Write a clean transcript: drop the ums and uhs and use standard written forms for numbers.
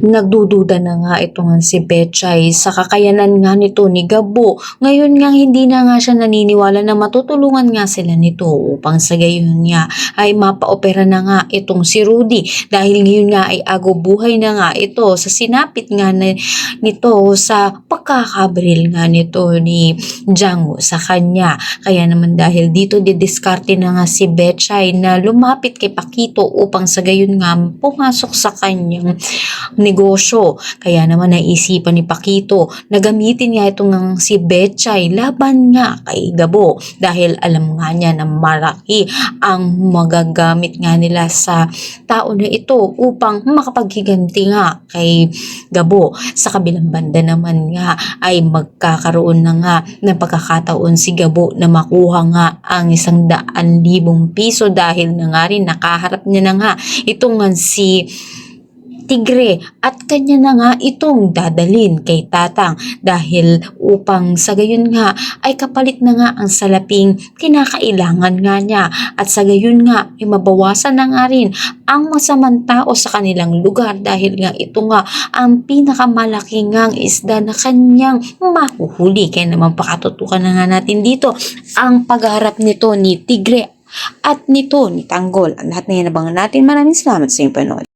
nagdududa na nga ito nga si Betchay sa kakayanan nga nito ni Gabo. Ngayon nga hindi na nga siya naniniwala na matutulungan nga sila nito upang sa gayon nga ay mapaopera na nga itong si Rudy, dahil ngayon nga ay ago buhay na nga ito sa sinapit nga nito sa pagkakabril nga nito ni Django sa kanya. Kaya naman dahil dito didiskarte na nga si Betchay na lumapit kay Paquito upang sa gayon nga pumasok sa kanyang negosyo. Kaya naman naisipan ni Paquito na gamitin nga itong si Betchay laban nga kay Gabo, dahil alam nga niya na malaki ang magagamit nga nila sa tao na ito upang makapaghiganti nga kay Gabo. Sa kabilang banda naman nga ay magkakaroon na nga ng pagkakataon si Gabo na makuha nga ang 100,000 piso, dahil na nga rin nakaharap niya na nga itong si Tigre at kanya na nga itong dadalin kay Tatang, dahil upang sa gayon nga ay kapalit na nga ang salaping kinakailangan nga niya, at sa gayon nga ay mabawasan na nga rin ang masamang tao sa kanilang lugar, dahil nga ito nga ang pinakamalaki ngang isda na kanyang mahuhuli. Kaya naman pakatutukan na nga natin dito ang pagharap nito ni Tigre at nito ni Tanggol. Ang lahat na yan abangan natin. Maraming salamat sa inyong panood.